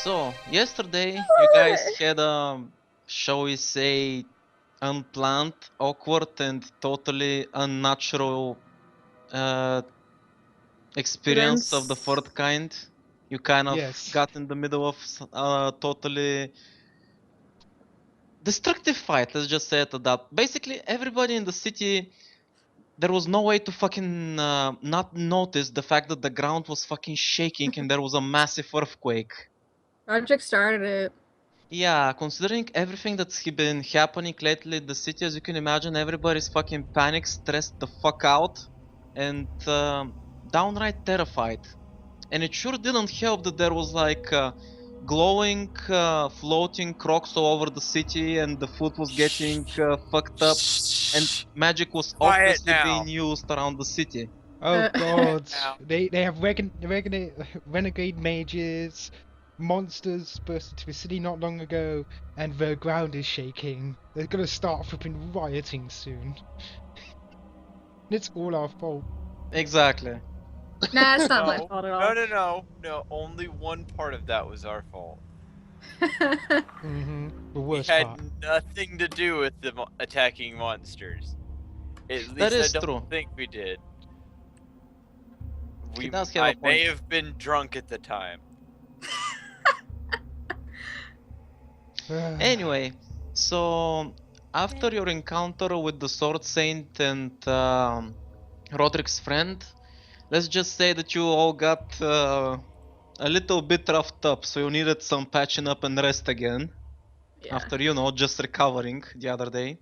So, yesterday you guys had a, shall we say, unplanned, awkward, and totally unnatural uh, experience of the Events. fourth kind. You kind of Yes. got in the middle of a totally destructive fight, let's just say it at that. Basically, everybody in the city, there was no way to fucking not notice the fact that the ground was fucking shaking and there was a massive earthquake. Project started it. Yeah, considering everything that's been happening lately in the city, as you can imagine, everybody's fucking panic, stressed the fuck out, and downright terrified. And it sure didn't help that there was like glowing, floating crocs all over the city, and the food was getting fucked up, and magic was Quiet obviously now. being used around the city. Oh god. Now. They have renegade mages, monsters burst into the city not long ago, and the ground is shaking. They're gonna start flipping rioting soon. It's all our fault. Exactly. Nah, it's not my No. fault at all. No. Only one part of that was our fault. The We worst had part. nothing to do with the attacking monsters. At That least is I don't true. think we did. He does have a I point. may have been drunk at the time. Anyway, so after your encounter with the Sword Saint and Roderick's friend, let's just say that you all got a little bit roughed up, so you needed some patching up and rest again. Yeah. After, you know, just recovering the other day.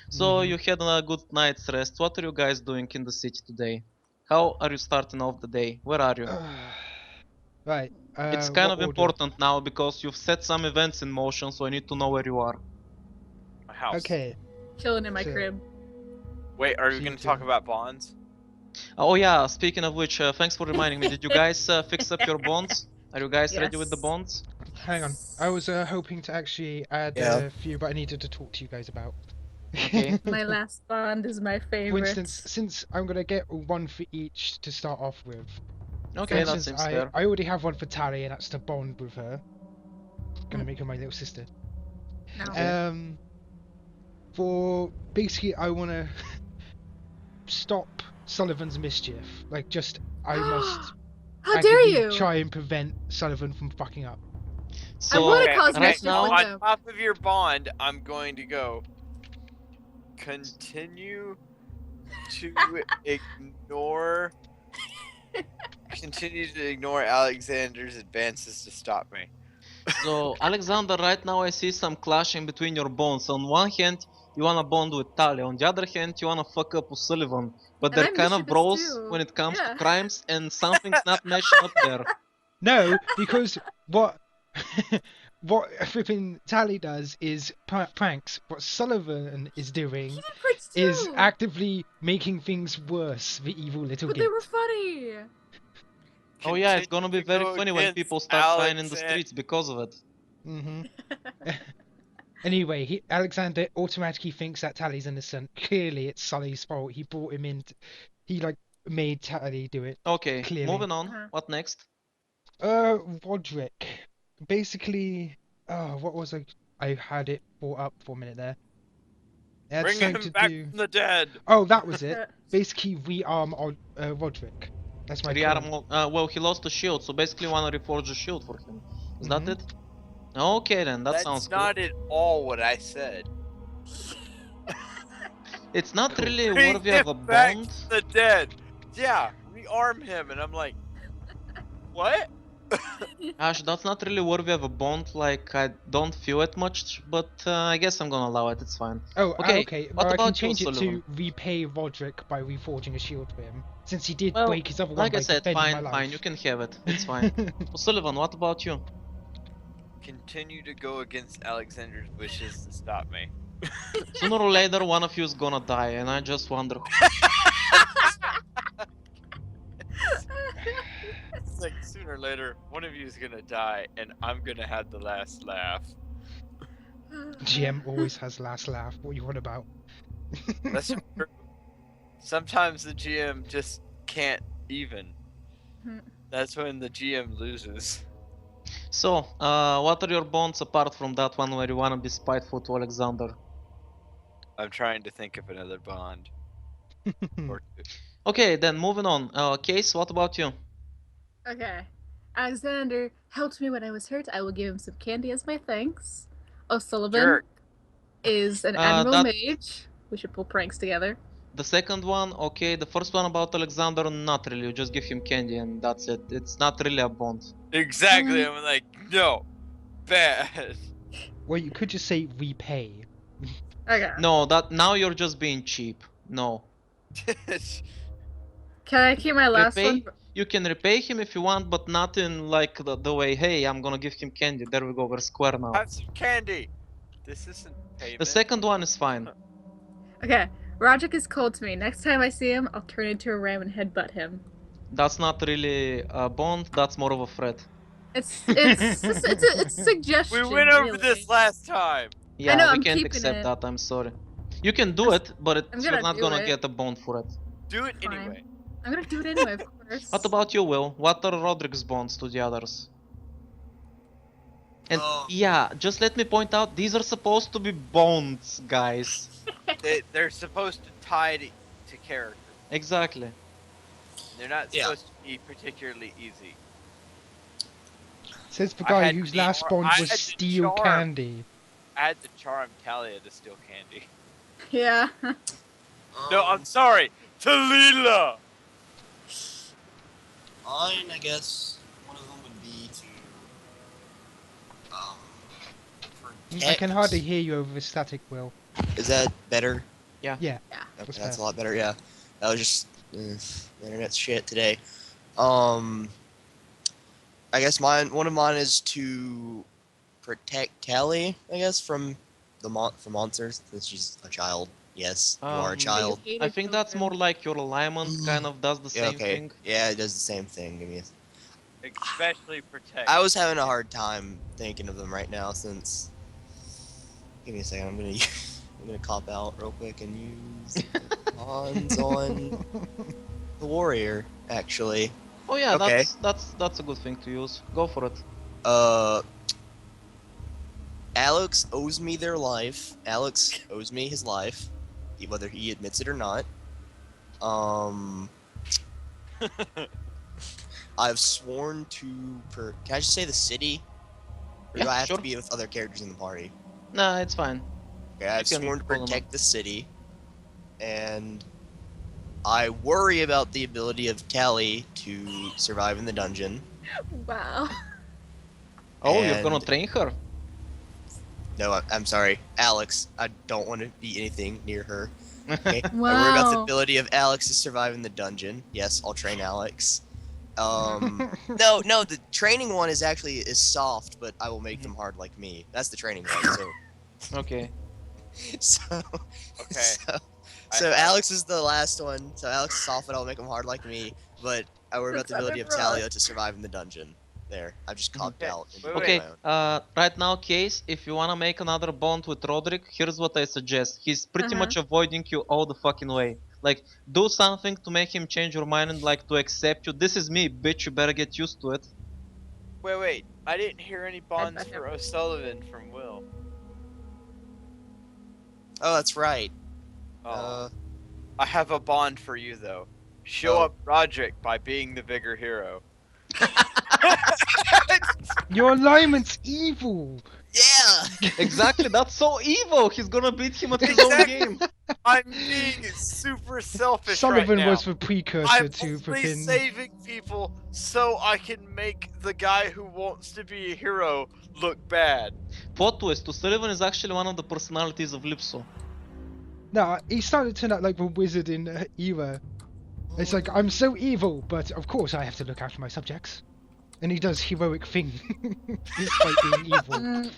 So you had a good night's rest. What are you guys doing in the city today? How are you starting off the day? Where are you? Right. It's kind what of order? important now because you've set some events in motion, so I need to know where you are. My house. Okay. Chilling in my So- crib. Wait, are we So going you to talk do- about bonds? Oh yeah, speaking of which, thanks for reminding me. Did you guys fix up your bonds? Are you guys ready with the Yes. bonds? Hang on. I was hoping to actually add Yeah. a few, but I needed to talk to you guys about. Okay. My last bond is my favorite. For instance, since I'm gonna get one for each to start off with. Okay, For that instance, seems fair. I already have one for Tally, and that's to bond with her. Gonna make her my little sister. No. Okay. For basically, I wanna stop Sullivan's mischief. Like, just I must How dare actively you! try and prevent Sullivan from fucking up. So wanna Okay, cause right mischief now, with on them. top of your bond, I'm going to go continue to ignore Alexander's advances to stop me. so Alexander, right now I see some clashing between your bonds. On one hand, you wanna bond with Talia. On the other hand, you wanna fuck up with Sullivan. But And they're I'm kind of mischievous bros too. when it comes Yeah. to crimes, and something's not meshing up there. No, because what what flipping Tally does is pranks. What Sullivan is doing He did pranks too! is actively making things worse. The evil little But git. they were funny! Oh yeah, it's gonna be Continue to very go funny when against people start crying in the Alexan- streets because of it. Anyway, Alexander automatically thinks that Tally's innocent. Clearly, it's Sully's fault. He brought him in. He made Tally do it. Okay, Clearly. moving on. Uh-huh. What next? Roderick. Basically, what was I had it brought up for a minute there. It had Bring something him to back do. from the dead. Oh, that was it. Basically, rearm Roderick. That's my current. Rearm, well, he lost a shield, so basically you wanna reforge a shield for him. Is that Mhm. it? Okay then, that That's sounds not at all what I said. cool. It's not really Bring worthy of a him back bond. from the dead. Yeah, rearm him, and I'm like, what? Ash, that's not really worthy of a bond, like, I don't feel it much, but I guess I'm gonna allow it, it's fine. Oh, Okay, okay. what Well, I can about you, change it Sullivan? to repay Roderick by reforging a shield for him, since he did Well, break his other one like by I said, defending my fine, life. fine, you can have it, it's fine. So, Sullivan, what about you? Continue to go against Alexander's wishes to stop me. Sooner or later, one of you is gonna die, and I just wonder. It's like sooner or later, one of you is gonna die, and I'm gonna have the last laugh. GM always has last laugh. What are you on about? That's true. Sometimes the GM just can't even. That's when the GM loses. So, what are your bonds apart from that one where you wanna be spiteful to Alexander? I'm trying to think of another bond. Or two. Okay, then moving on. Case, what about you? Okay. Alexander helped me when I was hurt. I will give him some candy as my thanks. O'Sullivan Jerk. is an admiral That mage. We should pull pranks together. the second one, okay. The first one about Alexander, not really. You just give him candy and that's it. It's not really a bond. Exactly. I'm like, no, bad. Well, you could just say repay. Okay. No, that now you're just being cheap. No. Can I keep my last Repay? one? You can repay him if you want, but not in like the way, hey, I'm gonna give him candy. There we go, we're square now. Have some candy. This isn't payment. The second one is fine. Okay. Roderick is cold to me. Next time I see him, I'll turn into a ram and headbutt him. That's not really a bond, that's more of a threat. It's a suggestion. We went over really. this last time. Yeah, know, we I'm can't keeping accept it. that, I'm sorry. You can do it, but I'm you're gonna not do gonna it. get a bond for it. Do it Fine. anyway. I'm gonna do it anyway, of course. What about you, Will? What are Roderick's bonds to the others? And yeah, just let me point out, these are supposed to be bonds, guys. They're supposed to tie to character. Exactly. They're not Yeah. supposed to be particularly easy. Says the I guy had whose the last char- bond I was had the steal charm. candy. I had to charm Talia to steal candy. Yeah. No, I'm sorry, Talila. Mine, I guess, one of them would be to, I can protect- hardly hear you over the static, Will. Is that better? Yeah. Okay, That's that's a fair. lot better, yeah. That was just, the internet's shit today. I guess one of mine is to protect Callie, I guess, from from monsters, since she's a child. Yes, you are a child. I think that's more like your alignment kind of does the Yeah, same okay. thing. Yeah, it does the same thing. Give me Especially protect. I was having a hard time thinking of them right now since. Give me a second. I'm gonna cop out real quick and use bonds on the warrior. Actually, Oh yeah, Okay. that's a good thing to use. Go for it. Alex owes me their life. Alex owes me his life, whether he admits it or not. I've sworn to. Can I just say the city? Or do Yeah, I have sure. to be with other characters in the party? Nah, it's fine. Okay, I've can sworn to pull them up. protect the city, and I worry about the ability of Callie to survive in the dungeon. Wow. Oh, you're gonna And- train her? No, I'm sorry, Alex. I don't want to be anything near her. Okay? Wow. I worry about the ability of Alex to survive in the dungeon. Yes, I'll train Alex. No, the training one is soft, but I will make them hard like me. That's the training one. Okay. So, Okay. so I- Alex is the last one. So Alex is soft, and I'll make him hard like me. But I worry about the That's ability of rough. Talia to survive in the dungeon. There, I've just copped Okay, out. and wait, did Okay, my own. right now, Case, if you wanna make another bond with Roderick, here's what I suggest. He's pretty much avoiding you all the fucking way. Like, do something to make him change your mind and like to accept you. This is me, bitch, you better get used to it. Wait. I didn't hear any bonds bet for O'Sullivan from Will. Oh, that's right. Oh. I have a bond for you though. Show Oh. up Roderick by being the bigger hero. Your alignment's evil! Yeah. Exactly, that's so evil! He's gonna beat him at his own Exactly. game. I'm being super selfish Sullivan right now. was the precursor I'm to only flipping. saving people so I can make the guy who wants to be a hero look bad. Plot twist, Sullivan is actually one of the personalities of Lipso. No, he started to turn out like the wizard in Era. It's like, I'm so evil, but of course I have to look after my subjects. And he does heroic thing, despite being evil. Mm,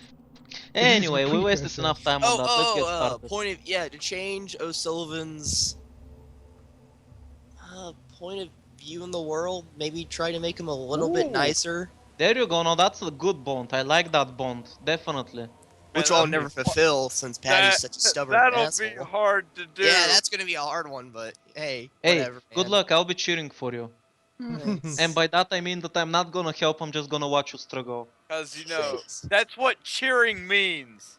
Anyway, a we wasted precursor. enough time on that. Let's get started. To change O'Sullivan's point of view in the world, maybe try to make him a little bit Ooh. nicer, There you go, now that's a good bond. I like that bond, definitely. which Man, I'll that'll never be- fulfill since Patty's such a stubborn That'll asshole. be hard to do. Yeah, that's gonna be a hard one, but hey, Hey, whatever. good man. luck, I'll be cheering for you. Thanks. And by that I mean that I'm not gonna help, I'm just gonna watch you struggle. Because, you know, Thanks. that's what cheering means.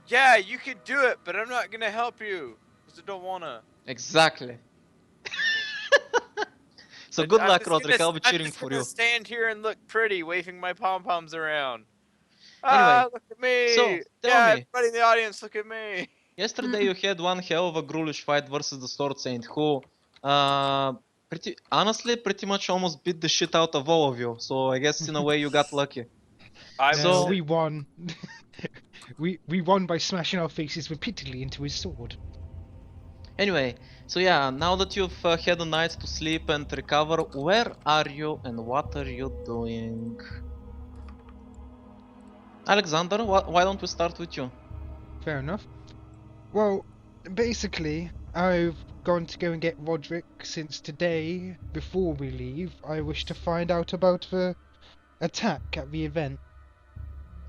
Yeah, you could do it, but I'm not gonna help you. Because I don't wanna. Exactly. So good luck, Roderick, I'll be I'm cheering just for gonna you. stand here and look pretty, waving my pom-poms around. Anyway, Ah, look at me! so, tell Yeah, me, everybody in the audience, look at me! yesterday you had one hell of a ghoulish fight versus the Sword Saint who, pretty much almost beat the shit out of all of you. So I guess in a way you got lucky. I No, So- we won. we won by smashing our faces repeatedly into his sword. Anyway, so yeah, now that you've had a night to sleep and recover, where are you and what are you doing? Alexander, why don't we start with you? Fair enough. Well, basically, I've gone to go and get Roderick since today, before we leave, I wish to find out about the attack at the event.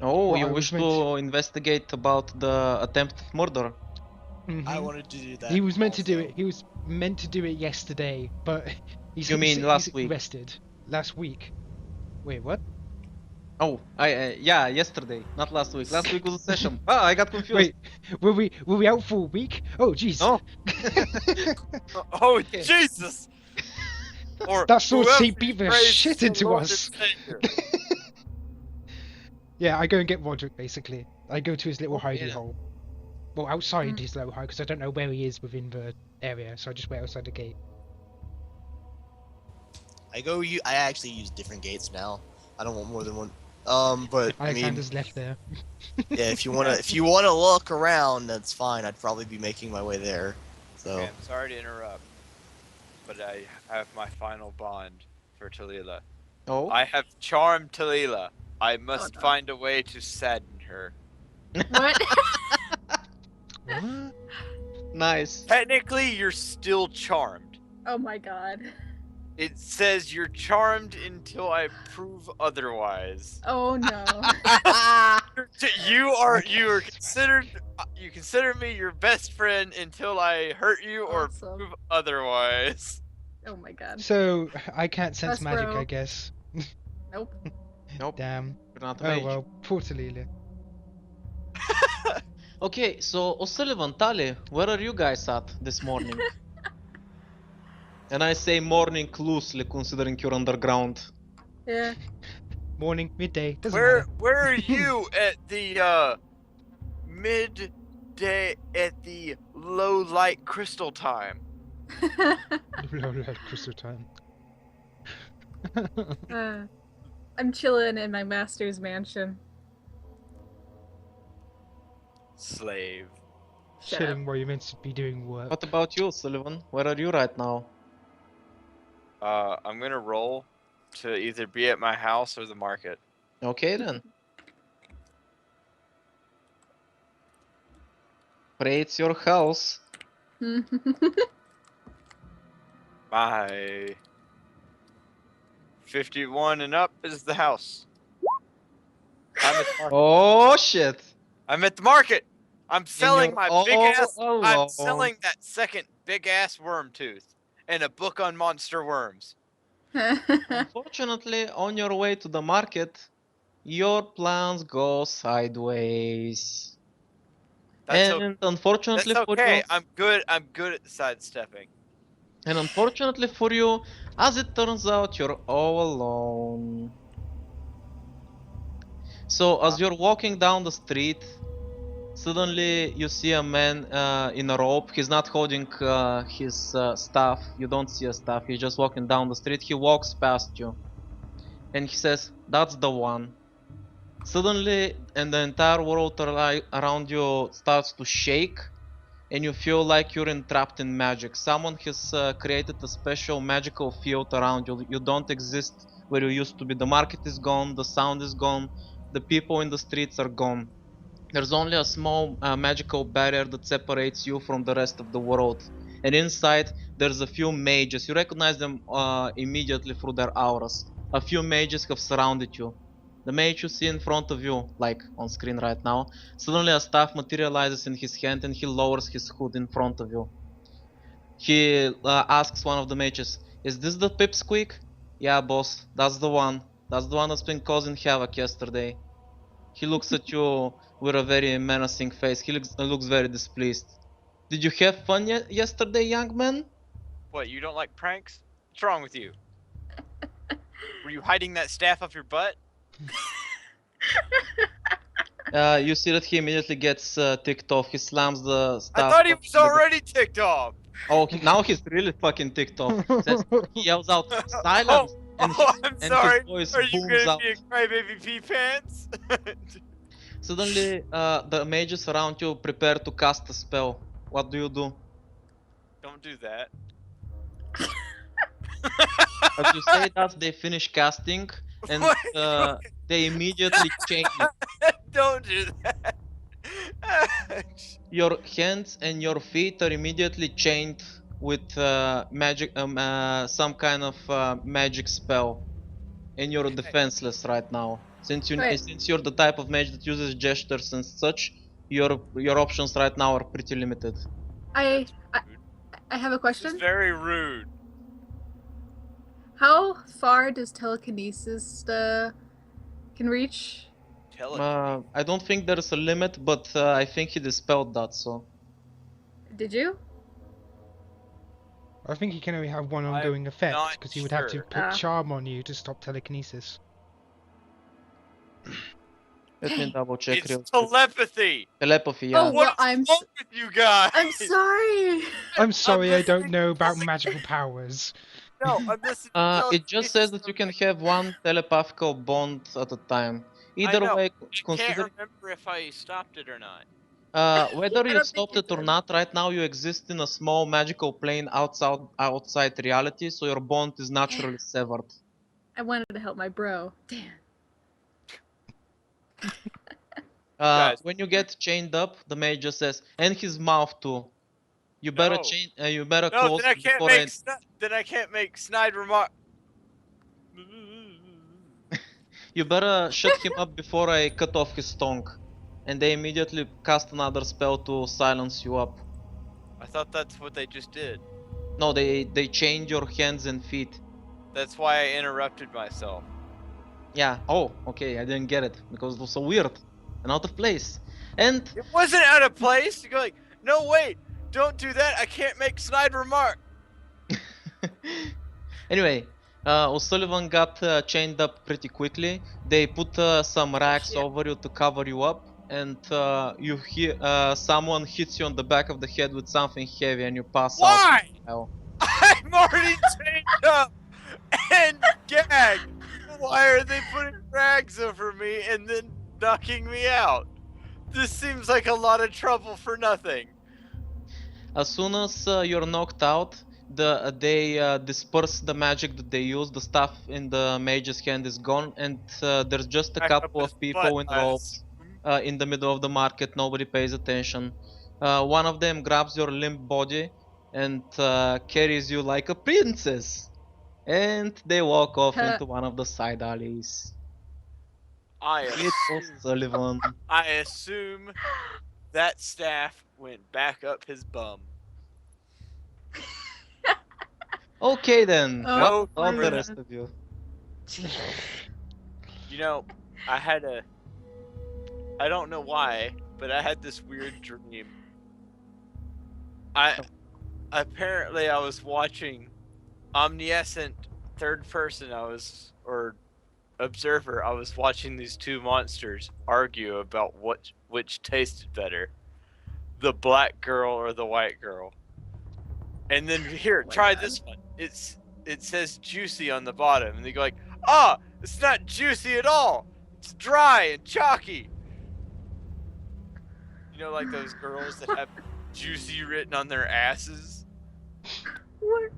Oh, What you I wish was meant to investigate about the attempted murder? Mhm. I wanted to do that. He was meant to do also. it. He was meant to do it yesterday, but You mean last week? Rested last week. Wait, what? Oh, yeah, yesterday, not last week. Last week was a session. Ah, I got confused. Wait, were we out for a week? Oh, jeez. No. Oh, Okay. Jesus! Or That sword whoever saint beat the prays shit the into Lord us. and Savior. Yeah, I go and get Roderick. Basically, I go to his little Oh, hidey yeah. hole. Well, outside Mm. his little hide because I don't know where he is within the area, so I just wait outside the gate. I actually use different gates now. I don't want more than one. But I mean, Alexander's left there. yeah, if you wanna look around, that's fine. I'd probably be making my way there. So Okay, I'm sorry to interrupt, but I have my final bond for Talila. Oh. I have charmed Talila. I must no. find a way to sadden her. What? What? Nice. Technically, you're still charmed. Oh my god. It says you're charmed until I prove otherwise. Oh no. You consider me your best friend until I hurt you or Awesome. prove otherwise. Oh my god. So I can't sense Us, magic, bro. I guess. Nope. Nope, Damn. you're not a Oh mage. well, poor Talila. Okay, so O'Sullivan, Tali, where are you guys at this morning? And I say morning loosely, considering you're underground. Yeah. Morning, midday, doesn't Where matter. where are you at the midday at the low light crystal time? Low light crystal time. I'm chilling in my master's mansion. Slave. Shut Chilling while you're meant to be doing work. What about you, Sullivan? Where are you right now? I'm gonna roll to either be at my house or the market. Okay then. Pray it's your house. up. My 51 and up is the house. I'm at the market. Oh shit! I'm at the market. I'm selling you're my all big ass. alone. I'm selling that second big ass worm tooth and a book on monster worms. Unfortunately, on your way to the market, your plans go sideways. That's And unfortunately That's for okay. you, I'm good at sidestepping. and unfortunately for you, as it turns out, you're all alone. So as you're walking down the street, suddenly you see a man in a robe. He's not holding his staff. You don't see a staff. He's just walking down the street. He walks past you, and he says, "That's the one." Suddenly, and the entire world around you starts to shake, and you feel like you're entrapped in magic. Someone has created a special magical field around you. You don't exist where you used to be. The market is gone, the sound is gone, the people in the streets are gone. There's only a small magical barrier that separates you from the rest of the world. And inside, there's a few mages. You recognize them immediately through their auras. A few mages have surrounded you. The mage you see in front of you, like on screen right now, suddenly a staff materializes in his hand and he lowers his hood in front of you. He asks one of the mages, Is this the pipsqueak? Yeah, boss, that's the one. That's the one that's been causing havoc yesterday. He looks at you with a very menacing face. He looks very displeased. Did you have fun yesterday, young man? What, you don't like pranks? What's wrong with you? Were you hiding that staff up your butt? You see that he immediately gets ticked off. He slams the I stuff. thought he was already ticked off. Oh, now he's really fucking ticked off. He yells out, "Silence!" and Oh, I'm and his sorry. voice Are you booms gonna out. be a crybaby pee pants? Suddenly, the mages around you prepare to cast a spell. What do you do? Don't do that. As you say that, they finish casting, and Wait, they immediately change. don't do that. Your hands and your feet are immediately chained with magic, some kind of magic spell, and you're defenseless right now. Wait. Since you're the type of mage that uses gestures and such, your options right now are pretty limited. I Rude. I have a This is question. very rude. How far does telekinesis can reach? I don't think there's a limit, but I think he dispelled that. So Did you? I think he can only have one I'm ongoing effect not because he would have to sure. put Ah. charm on you to stop telekinesis. let me double check It's real quick. telepathy. Telepathy, yeah. Oh, What well, is I'm wrong with you guys? I'm sorry. I'm sorry, I don't listening know to about telekinesis. magical powers. No, I'm listening to It just says that telekinesis you from can have one telepathical bond at a time. Either know. way, I can't consider remember if I stopped it or not. whether I you don't think stopped you it or did. not, right now you exist in a small magical plane outside reality, so your bond is naturally severed. I wanted to help my bro. Damn. Guys. When you get chained up, the mage just says, and his mouth too. You better No. you better No, close then I it can't before make then I can't make snide remark. You better shut him up before I cut off his tongue. And they immediately cast another spell to silence you up. I thought that's what they just did. No, they chained your hands and feet. That's why I interrupted myself. Yeah. Oh, okay. I didn't get it because it was so weird and out of place. And It wasn't out of place. You go like, no, wait, don't do that. I can't make snide remark. anyway, O'Sullivan got chained up pretty quickly. They put some rags shit. over you to cover you up, and you hear someone hits you on the back of the head with something heavy, and you pass out. Why? Hell. I'm already chained up and gagged. Why are they putting rags over me and then knocking me out? This seems like a lot of trouble for nothing. As soon as you're knocked out, they disperse the magic that they use. The stuff in the mage's hand is gone, and there's just a Back up couple his of people butt, in I robes assume. in the middle of the market. Nobody pays attention. One of them grabs your limp body and carries you like a princess, and they walk off into one of the side alleys. It was Sullivan. I assume that staff went back up his bum. Okay then, Oh, what about the my rest God. of you? You know, I don't know why, but I had this weird dream. Apparently I was watching omniscient third person. Or observer. I was watching these two monsters argue about which tasted better, the black girl or the white girl. And then here, my try God. this one. It says juicy on the bottom, and they go like, "Ah, it's not juicy at all. It's dry and chalky." You know, like those girls that have juicy written on their asses. What?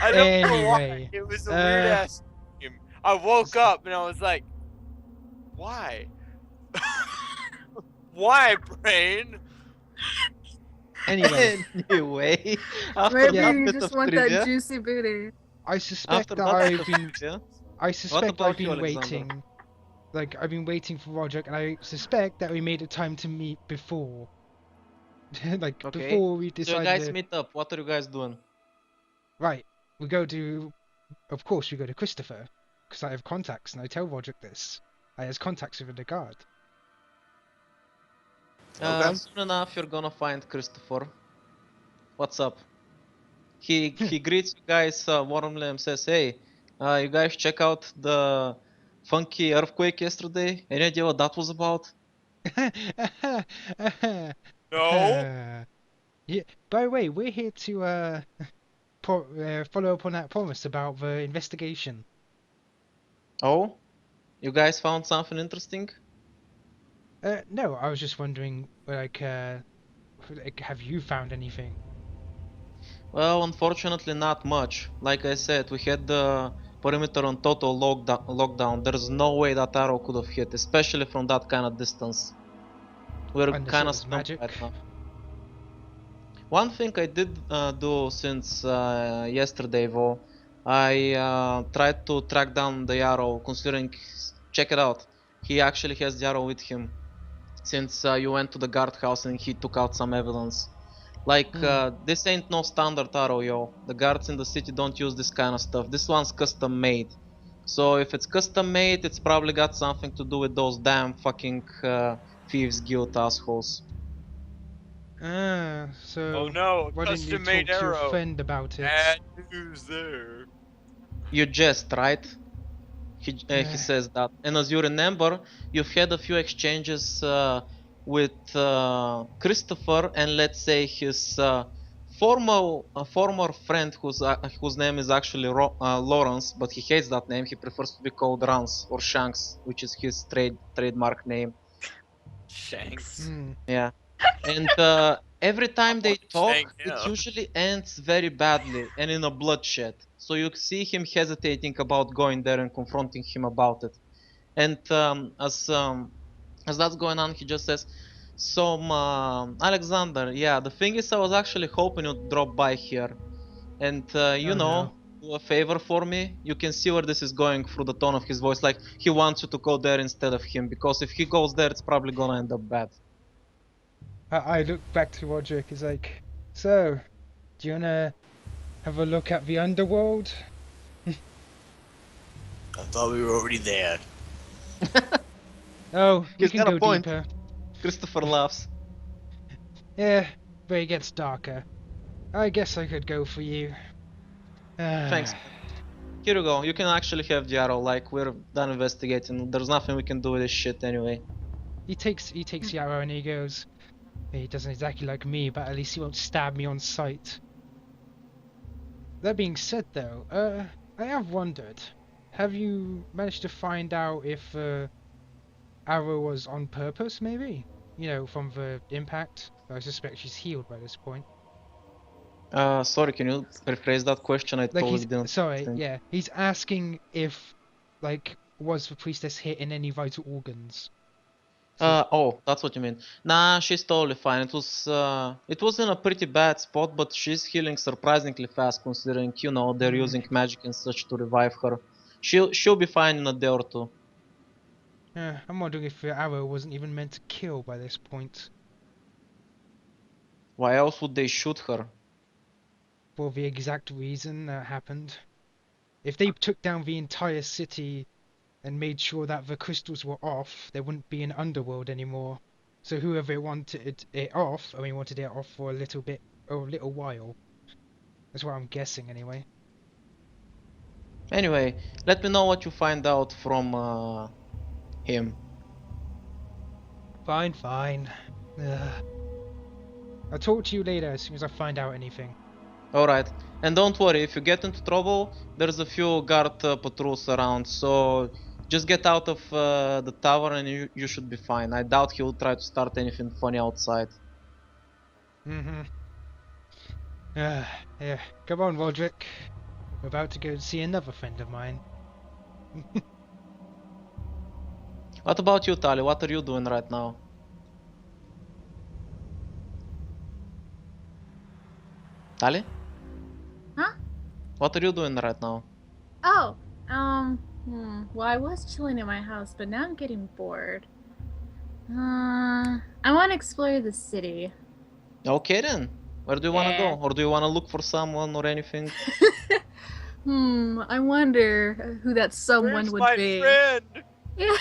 I don't know why. Anyway, It was a weird ass dream. I woke up and I was like, "Why? Why, brain?" anyway, Anyway, after Maybe that you bit just of want trivia, that juicy booty. I suspect after that that bit I've of been trivia, I suspect about I've you, been Alexander? waiting. Like, I've been waiting for Roderick, and I suspect that we made a time to meet before. Like, Okay. before we So you decided guys to... meet up. What are you guys doing? Right. we go to, of course, we go to Christopher, because I have contacts, and I tell Roderick this. I has contacts with the guard. Okay. Soon enough, you're gonna find Christopher. What's up? He greets you guys warmly and says, "Hey, you guys check out the funky earthquake yesterday? Any idea what that was about?" No. Yeah. By the way, we're here to follow up on that promise about the investigation. Oh, you guys found something interesting? No, I was just wondering, like, have you found anything? Well, unfortunately, not much. Like I said, we had the perimeter on total lockdown. There's no way that arrow could have hit, especially from that kind of distance. We're Unless kind it of was stumped magic. right now. One thing I did do since yesterday, though, I tried to track down the arrow. Considering, check it out, he actually has the arrow with him. Since you went to the guardhouse and he took out some evidence. Like, this ain't no standard arrow, yo. The guards in the city don't use this kind of stuff. This one's custom made. So if it's custom made, it's probably got something to do with those damn fucking Thieves Guild assholes. Ah, Oh so no, a why didn't you custom-made talk to your arrow. friend about it? Bad news there. You jest, right? He says that. And as you remember, you've had a few exchanges with Christopher and let's say his former friend whose name is actually Lawrence, but he hates that name. He prefers to be called Rance or Shanks, which is his trademark name. Shanks. Yeah. And every I time they want to talk, shank it him. usually ends very badly and in a bloodshed. So you see him hesitating about going there and confronting him about it. And as that's going on, he just says, "So, Alexander, yeah, the thing is, I was actually hoping you'd drop by here, and Oh no. do a favor for me. You can see where this is going through the tone of his voice. Like he wants you to go there instead of him, because if he goes there, it's probably gonna end up bad." I look back to Roderick. He's like, so, do you wanna have a look at the underworld? I thought we were already there. Oh, we He's can got a go point. deeper. Christopher laughs. Yeah, but it gets darker. I guess I could go for you. Thanks. Here you go. You can actually have the arrow. Like we're done investigating. There's nothing we can do with this shit anyway. He takes the arrow and he goes, he doesn't exactly like me, but at least he won't stab me on sight. That being said though, I have wondered, have you managed to find out if arrow was on purpose maybe? You know, from the impact? I suspect she's healed by this point. Sorry, can you rephrase that question? I Like totally didn't sorry, understand. yeah, he's asking if, like, was the priestess hit in any vital organs? Oh, that's what you mean. Nah, she's totally fine. It was in a pretty bad spot, but she's healing surprisingly fast considering, they're using magic and such to revive her. She'll be fine in a day or two. I'm wondering if the arrow wasn't even meant to kill by this point, Why else would they shoot her? for the exact reason that happened. If they took down the entire city and made sure that the crystals were off, there wouldn't be an underworld anymore. So whoever wanted it off, wanted it off for a little bit or a little while. That's what I'm guessing anyway. Anyway, let me know what you find out from him. Fine, fine. I'll talk to you later as soon as I find out anything. Alright, and don't worry, if you get into trouble, there's a few guard patrols around, so just get out of the tower and you should be fine. I doubt he'll try to start anything funny outside. Yeah, come on, Roderick. I'm about to go see another friend of mine. What about you, Tali? What are you doing right now? Tali? Huh? What are you doing right now? Oh, well, I was chilling in my house, but now I'm getting bored. I want to explore the city. Okay then. Where do you wanna Yeah. go? Or do you wanna look for someone or anything? I wonder who that someone Where's would my be. friend? Yeah.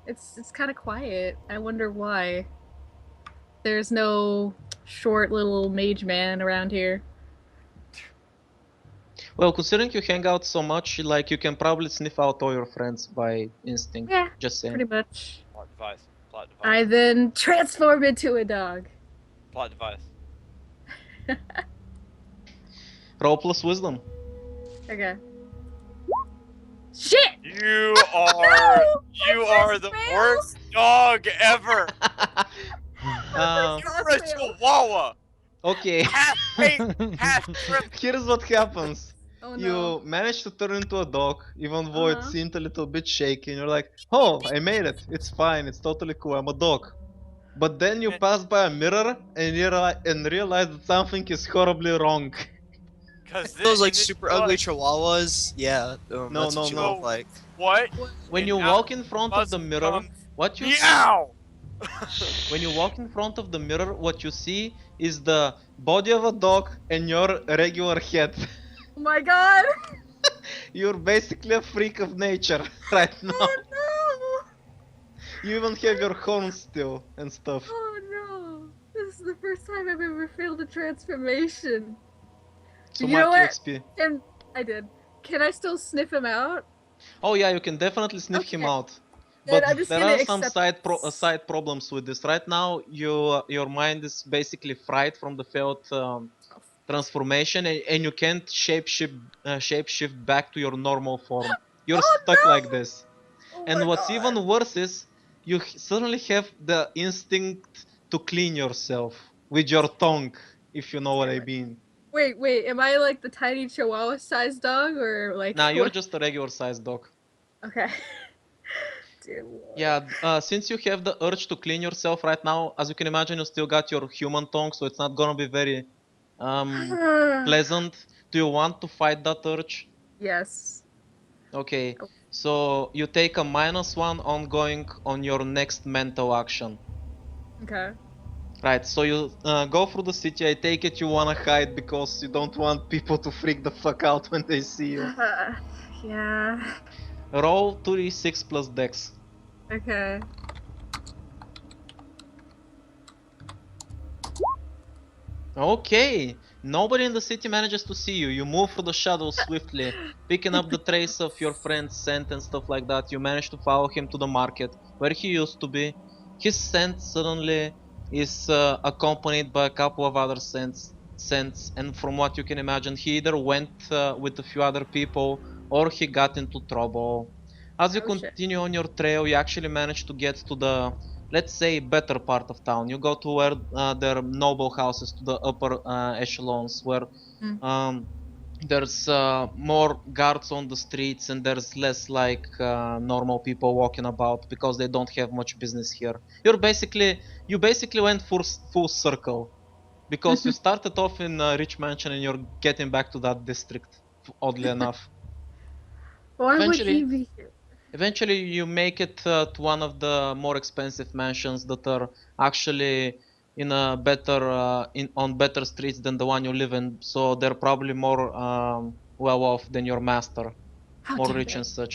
It's kind of quiet. I wonder why. There's no short little mage man around here. Well, considering you hang out so much, like you can probably sniff out all your friends by instinct. Yeah, Just saying. pretty much. Plot device. Plot I device. then transform into a dog. Plot device. Roll plus wisdom. Okay. Shit! You are No! you My are first the fail! worst dog ever. Um, You're a chihuahua. okay. Half weight, half trim. Here's what happens. Oh no. You manage to turn into a dog, even though it Uh-huh. seemed a little bit shaky, and you're like, oh, I made it. It's fine. It's totally cool. I'm a dog. But then you pass by a mirror and realize that something is horribly wrong. Cause Those like super ugly chihuahuas. Yeah, No, that's no, what you no. look like. What? When And you out walk in front of the muzzle mirror, comes what you see, meow. when you walk in front of the mirror, what you see is the body of a dog and your regular head. Oh my god! You're basically a freak of nature right now. Oh no! You even have your horns still and stuff. Oh no! This is the first time I've ever failed a transformation. So You know mark your what? XP. And I did. Can I still sniff him out? Oh yeah, you can definitely sniff him Okay. out. Then But I'm just there gonna are some accept side problems with this. Right now, your mind is basically fried from the failed transformation, and you can't shapeshift back to your normal form. You're Oh stuck no! like this. Oh And my what's god! even worse is you suddenly have the instinct to clean yourself with your tongue, if you know what I mean. Wait, am I like the tiny chihuahua sized dog or like Nah, you're what? just a regular sized dog. Okay. Dear Lord. Yeah, since you have the urge to clean yourself right now, as you can imagine, you still got your human tongue, so it's not gonna be very pleasant. Do you want to fight that urge? Yes. Okay, so you take a -1 ongoing on your next mental action. Okay. Right, so you go through the city. I take it you wanna hide because you don't want people to freak the fuck out when they see you. Yeah. Roll 2d6 plus dex. Okay. Okay, nobody in the city manages to see you. You move through the shadows swiftly, picking up the trace of your friend's scent and stuff like that. You manage to follow him to the market where he used to be. His scent suddenly is accompanied by a couple of other scents, and from what you can imagine, he either went with a few other people or he got into trouble. As you Oh shit. continue on your trail, you actually manage to get to the, let's say, better part of town. You go to where there are noble houses, to the upper echelons, where Mm. there's more guards on the streets and there's less like normal people walking about because they don't have much business here. You basically went full circle because you started off in a rich mansion and you're getting back to that district, oddly enough. Why would Eventually, he be here? Eventually, you make it to one of the more expensive mansions that are actually in a better on better streets than the one you live in. So they're probably more well off than your master, How more dare rich they? and such.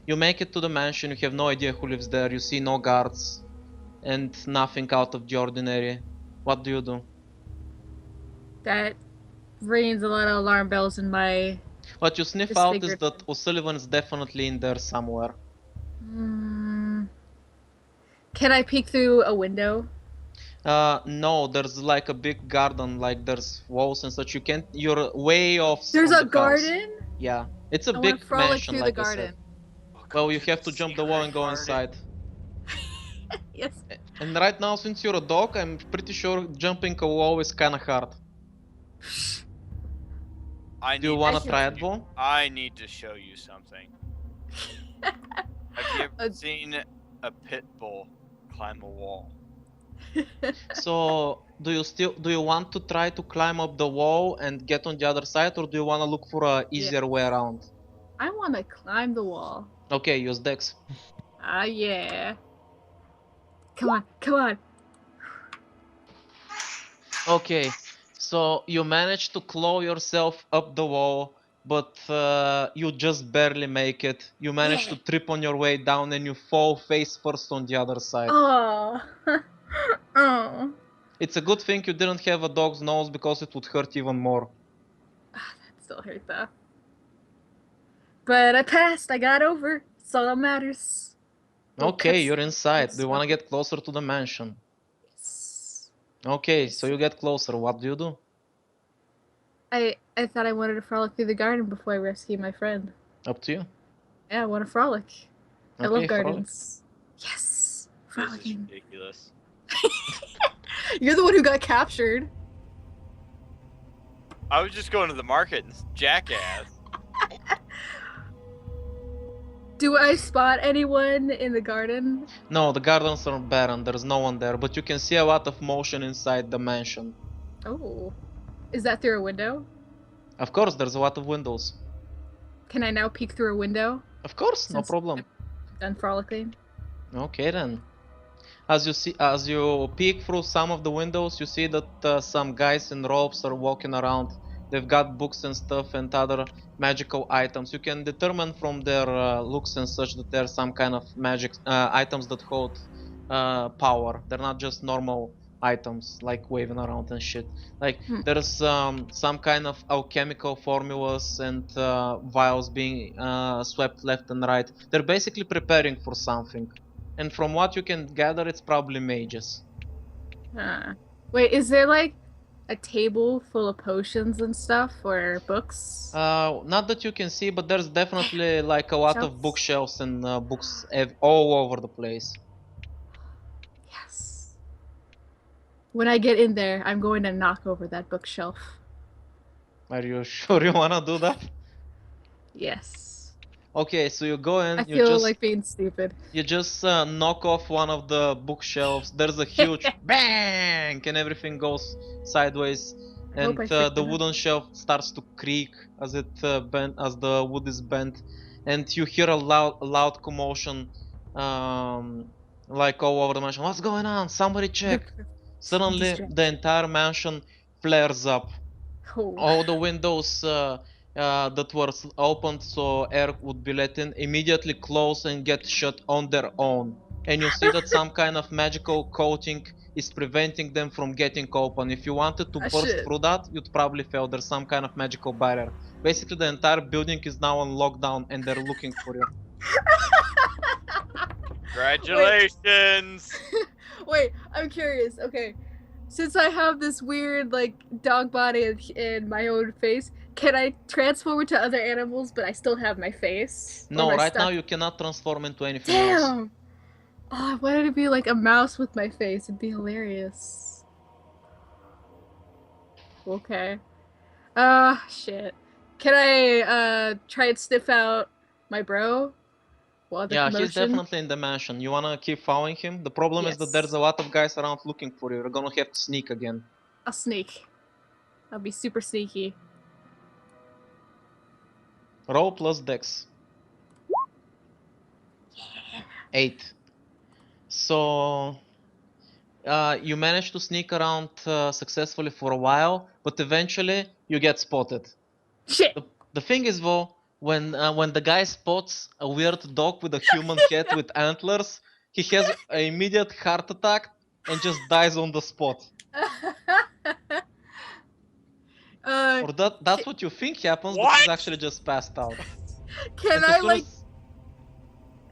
You make it to the mansion. You have no idea who lives there. You see no guards and nothing out of the ordinary. What do you do? That rings a lot of alarm bells in my What you sniff out is disfigured. that O'Sullivan is definitely in there somewhere. Mm. Can I peek through a window? No, there's like a big garden, like there's walls and such. You can't. You're way off There's on a the house. garden? Yeah, it's a I want big to frolic mansion, through the like I said. garden. Well, you have to jump the wall and go inside. Yes. And right now, since you're a dog, I'm pretty sure jumping a wall is kind of hard. Do you wanna try it, Bo? I need to show you something. Have you ever seen a pit bull climb a wall? So, do you want to try to climb up the wall and get on the other side, or do you wanna look for a easier way around? I want to climb the wall. Okay, use Dex. Ah, yeah. Come on, come on. Okay, so you manage to claw yourself up the wall, but you just barely make it. You manage to trip on your way down and you fall face first on the other side. Oh. Oh. It's a good thing you didn't have a dog's nose because it would hurt even more. That still hurt though. But I passed. I got over. That's all that matters. Little Okay, cuts- you're inside. cuts Do you want to stuff. get closer to the mansion? Yes. Okay, so you get closer. What do you do? I thought I wanted to frolic through the garden before I rescue my friend. Up to you. Yeah, I want to frolic. I Okay, love frolic. gardens. Yes. This is Frolicking. ridiculous. You're the one who got captured. I was just going to the market and jackass. Do I spot anyone in the garden? No, the gardens are barren. There's no one there, but you can see a lot of motion inside the mansion. Oh. Is that through a window? Of course, there's a lot of windows. Can I now peek through a window? Of course, no Since problem. I'm done frolicking. Okay then. As you peek through some of the windows, you see that some guys in robes are walking around. They've got books and stuff and other magical items. You can determine from their looks and such that they're some kind of magic items that hold power. They're not just normal items like waving around and shit. Like there's some kind of alchemical formulas and vials being swept left and right. They're basically preparing for something. And from what you can gather, it's probably mages. Wait, is there like a table full of potions and stuff or books? Not that you can see, but there's definitely like a lot of Shelves? bookshelves and books all over the place. Yes. When I get in there, I'm going to knock over that bookshelf. Are you sure you wanna do that? Yes. Okay, so you go in, I you feel just like being stupid. you just knock off one of the bookshelves. There's a huge bang, and everything goes sideways. And hope I tripped the him. wooden shelf starts to creak as it as the wood is bent, and you hear a loud commotion, like all over the mansion. What's going on? Somebody check! Suddenly, Distract. the entire mansion flares up. Oh. All the windows that were opened so air would be let in immediately close and get shut on their own. And you see that some kind of magical coating is preventing them from getting open. If you wanted to burst Shit. through that, you'd probably fail. There's some kind of magical barrier. Basically, the entire building is now on lockdown and they're looking for you. Congratulations! Wait, I'm curious. Okay, since I have this weird like dog body and my own face, can I transform into other animals but I still have my face? Or No, am I right now stuck? you cannot transform into anything else. Damn! Oh, I wanted to be like a mouse with my face. It'd be hilarious. Okay. Shit. Can I try and sniff out my bro? While the Yeah, he's commotion? definitely in the mansion. You wanna keep following him? The problem is that there's Yes. a lot of guys around looking for you. You're gonna have to sneak again. I'll sneak. I'll be super sneaky. Roll plus dex. 8. So you manage to sneak around successfully for a while, but eventually you get spotted. Shit! The thing is though, when the guy spots a weird dog with a human head with antlers, he has an immediate heart attack and just dies on the spot. Or that's what you think happens, but he's What? actually just passed out. Can And I like?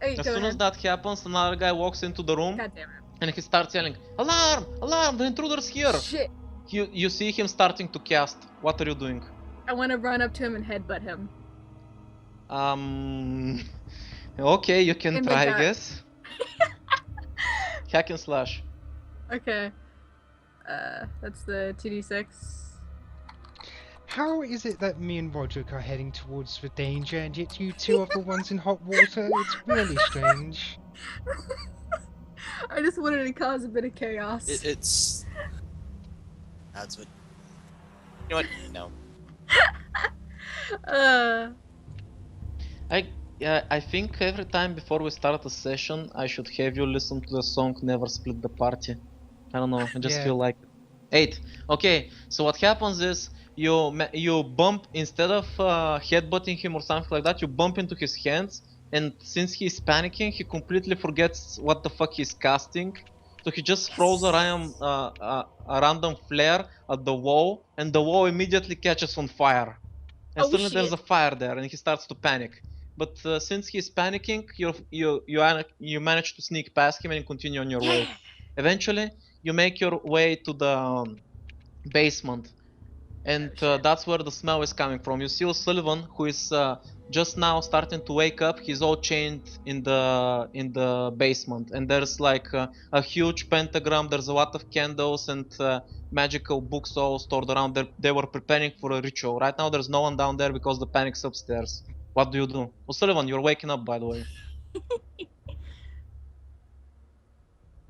Hey, as go soon ahead. as that happens, another guy walks into the room God damn it! and he starts yelling, "Alarm! Alarm! The intruder's here!" Shit! You see him starting to cast. What are you doing? I want to run up to him and headbutt him. Okay, you can In the try, I gut. guess. Hack and slash. Okay. That's the 2d6. How is it that me and Roderick are heading towards the danger and yet you two are the ones in hot water? It's really strange. I just wanted to cause a bit of chaos. It's. That's what. You know what? No. I think every time before we start a session, I should have you listen to the song "Never Split the Party." I don't know. I just Yeah. feel like. 8. Okay, so what happens is you bump instead of headbutting him or something like that. You bump into his hands, and since he's panicking, he completely forgets what the fuck he's casting. So he just throws a random flare at the wall, and the wall immediately catches on fire. And Oh, suddenly there's a shit. fire there, and he starts to panic. But since he's panicking, you manage to sneak past him and continue on your way. Yeah. Eventually, you make your way to the basement, and Oh, shit. that's where the smell is coming from. You see O'Sullivan, who is just now starting to wake up. He's all chained in the basement, and there's like a huge pentagram. There's a lot of candles and magical books all stored around there. They were preparing for a ritual. Right now, there's no one down there because the panic's upstairs. What do you do? O'Sullivan, you're waking up, by the way.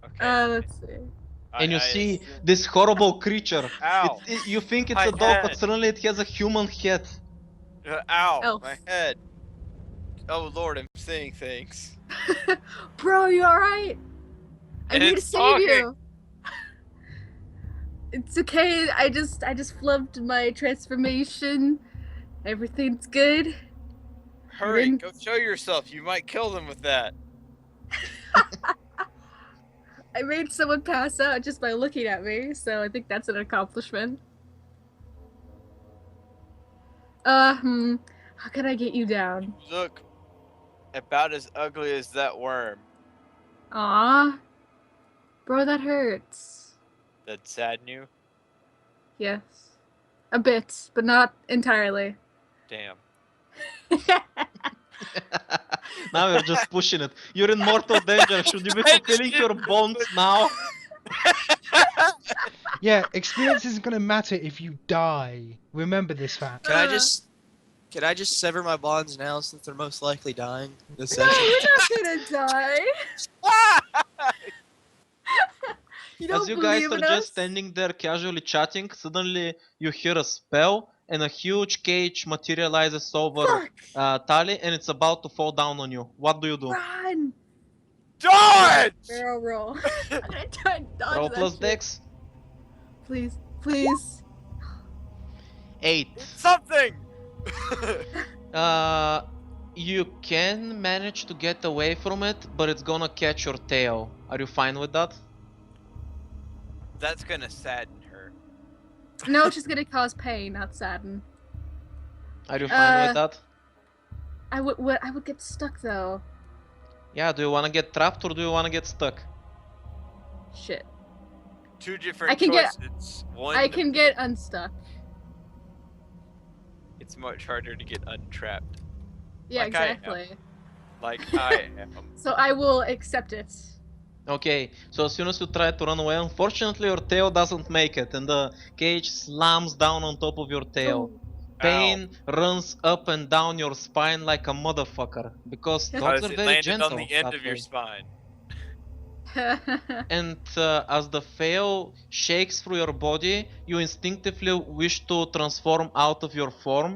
Okay. Let's see. And you see this horrible creature. Ow! You think it's My a dog, but head. suddenly it has a human head. Ow! Elf. My head. Oh lord, I'm seeing things. Bro, you alright? I'm And here to it's save talking. you. It's okay. I just flubbed my transformation. Everything's good. Hurry, Then- go show yourself. You might kill them with that. I made someone pass out just by looking at me, so I think that's an accomplishment. How can I get you down? Look about as ugly as that worm. Aw. Bro, that hurts. That sadden you? Yes. A bit, but not entirely. Damn. Now you're just pushing it. You're in mortal danger. Should you be fulfilling your bonds now? Yeah, experience isn't gonna matter if you die. Remember this fact. Can I just sever my bonds now since they're most likely dying this No, session? we're not gonna die. You don't As you guys believe are in just us? standing there casually chatting, suddenly you hear a spell and a huge cage materializes over Fuck! Tali and it's about to fall down on you. What do you do? Run! Dodge! Barrel roll. I'm gonna try and dodge Roll that plus shit. dex. Please, please. 8. Something! You can manage to get away from it, but it's gonna catch your tail. Are you fine with that? That's gonna sadden her. No, it's just gonna cause pain, not sadden. Are you fine with Uh, that? I would get stuck though. Yeah, do you wanna get trapped or do you wanna get stuck? Shit. Two different I can get- choices. One, I can get unstuck. it's much harder to get untrapped. Yeah, Like I am. exactly. Like I am. So I will accept it. Okay, so as soon as you try to run away, unfortunately your tail doesn't make it and the cage slams down on top of your tail. Oh. Pain runs up and down your spine like a motherfucker because dogs Because are it very landed gentle. on the end that of your way. spine. And as the veil shakes through your body, you instinctively wish to transform out of your form,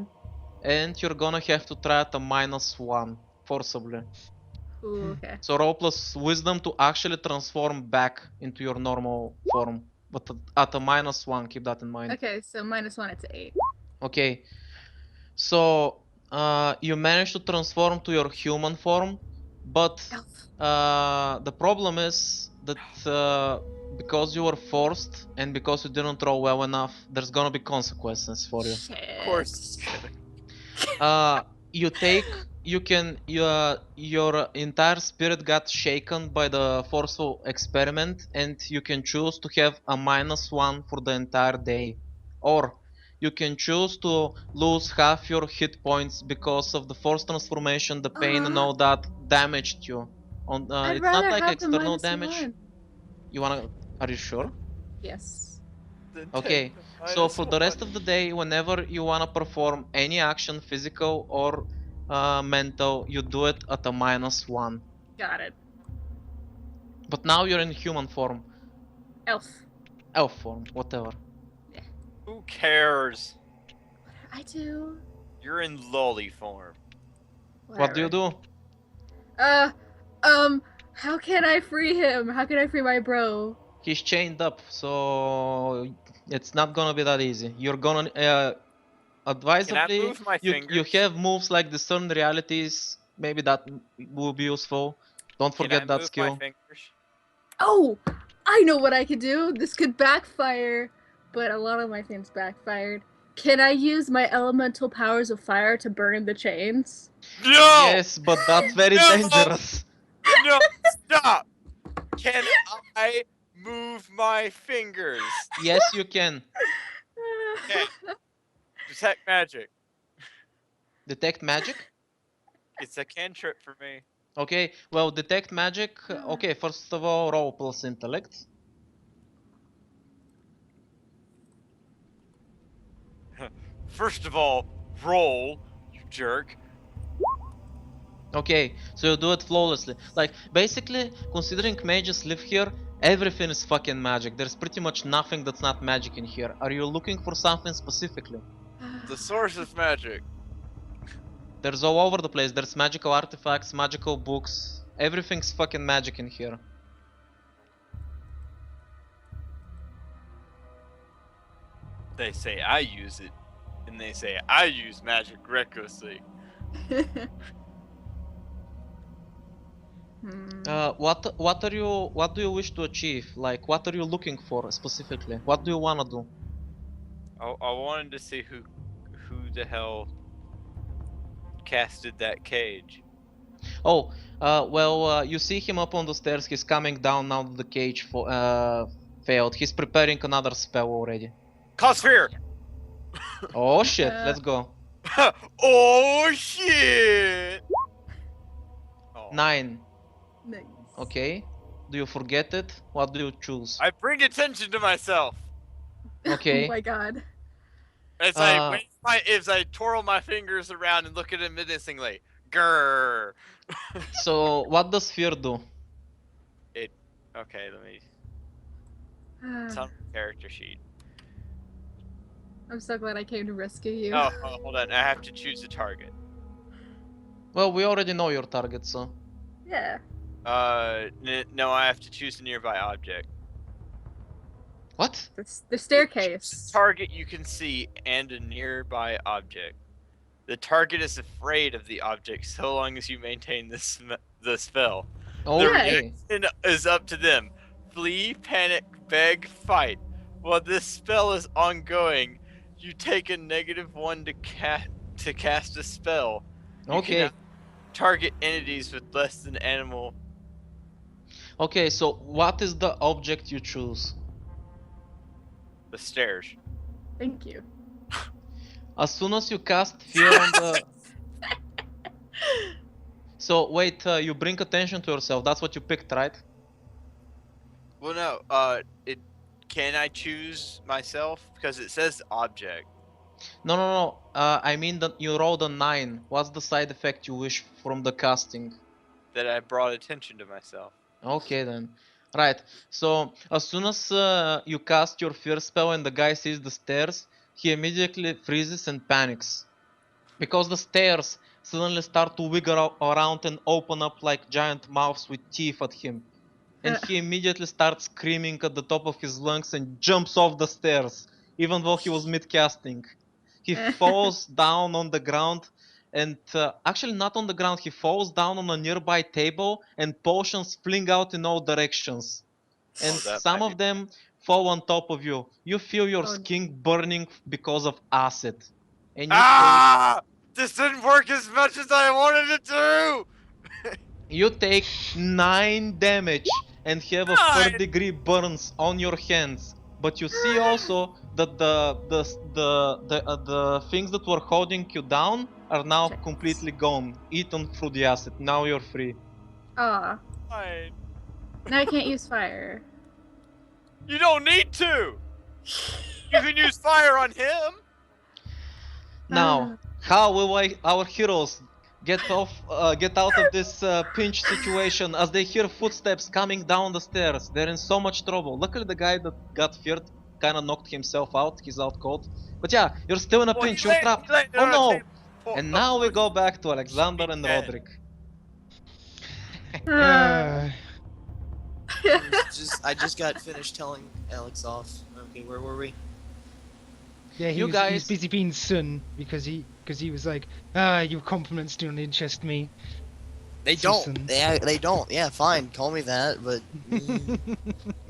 and you're gonna have to try at a -1 forcibly. Ooh, okay. So roll plus wisdom to actually transform back into your normal form, but at a -1. Keep that in mind. Okay, so -1, it's 8. Okay, so you manage to transform to your human form, but Elf. the problem is that because you were forced and because you didn't roll well enough, there's gonna be consequences for you. Shit. Of course it's gonna. Your entire spirit got shaken by the forceful experiment, and you can choose to have a -1 for the entire day, or you can choose to lose half your hit points because of the forced transformation, the pain and all that damaged you. I'd It's rather not like have the external damage. -1. You wanna? Are you sure? Yes. Then Okay, take the so for the rest -1. of the day, whenever you wanna perform any action, physical or mental, you do it at a -1. Got it. But now you're in human form, Elf. elf form, whatever. Who cares? I do. You're in lolly form. What do you Whatever. do? How can I free him? How can I free my bro? He's chained up, so It's not gonna be that easy. You're gonna advisably move my you fingers? have moves like discern realities. Maybe that will be useful. Don't Can I forget that move my skill. fingers? Oh, I know what I could do. This could backfire, but a lot of my things backfired. Can I use my elemental powers of fire to burn the chains? No! Yes, but that's very No! dangerous. No! Stop! Can I move my fingers? Yes, you can. Okay. Detect magic. Detect magic. It's a cantrip for me. Okay, well, detect magic. Okay, first of all, roll plus intellect. First of all, roll, you jerk. Okay, so you do it flawlessly. Like, basically, considering mages live here, everything is fucking magic. There's pretty much nothing that's not magic in here. Are you looking for something specifically? The source of magic. There's all over the place. There's magical artifacts, magical books. Everything's fucking magic in here. They say I use it, and they say I use magic recklessly. What do you wish to achieve? Like, what are you looking for specifically? What do you wanna do? I wanted to see who the hell casted that cage. Oh, you see him up on the stairs. He's coming down now that the cage failed. He's preparing another spell already. Cause fear! Oh shit, let's go. Oh shit! Oh. 9. Nice. Okay. Do you forget it? What do you choose? I bring attention to myself Okay. Oh my god. as I twirl my fingers around and look at him menacingly. Grrr. So what does fear do? Okay, let me. It's on the character sheet. I'm so glad I came to rescue you. Oh, hold on. I have to choose a target. Well, we already know your target, so. Yeah. No, I have to choose a nearby object. What? The staircase. Target you can see and a nearby object. The target is afraid of the object so long as you maintain the spell. The Okay. reaction is up to them. Flee, panic, beg, fight. While this spell is ongoing, you take a -1 to cast a spell. You Okay. cannot target entities with less than animal. Okay, so what is the object you choose? The stairs. Thank you. As soon as you cast fear on the... So wait, you bring attention to yourself. That's what you picked, right? Well, no. Can I choose myself because it says object? No. I mean that you rolled a 9. What's the side effect you wish from the casting? That I brought attention to myself. Okay then. Right. So as soon as you cast your fear spell and the guy sees the stairs, he immediately freezes and panics. Because the stairs suddenly start to wiggle around and open up like giant mouths with teeth at him. And he immediately starts screaming at the top of his lungs and jumps off the stairs, even though he was mid-casting. He falls down on the ground, and actually not on the ground, he falls down on a nearby table, and potions fling out in all directions. And that some might of them fall on top of you. You feel your Oh. skin burning because of acid. And you Ah! This didn't work as much as I wanted it to! You take 9 damage and have a 3rd-degree burns on your hands. But you see also that the things that were holding you down are now Checks. completely gone, eaten through the acid. Now you're free. Aw. Fine. Now I can't use fire. You don't need to! You can use fire on him! Now, how will our heroes get out of this pinch situation as they hear footsteps coming down the stairs? They're in so much trouble. Luckily, the guy that got feared kind of knocked himself out. He's out cold. But yeah, you're still in a pinch. You're trapped. Oh no! And now we go back to Alexander and Roderick. I just got finished telling Alex off. Okay, where were we? Yeah, You he was guys, busy being son because he was like, your compliments don't interest me. They So, don't. son. They don't. Yeah, fine. Call me that, but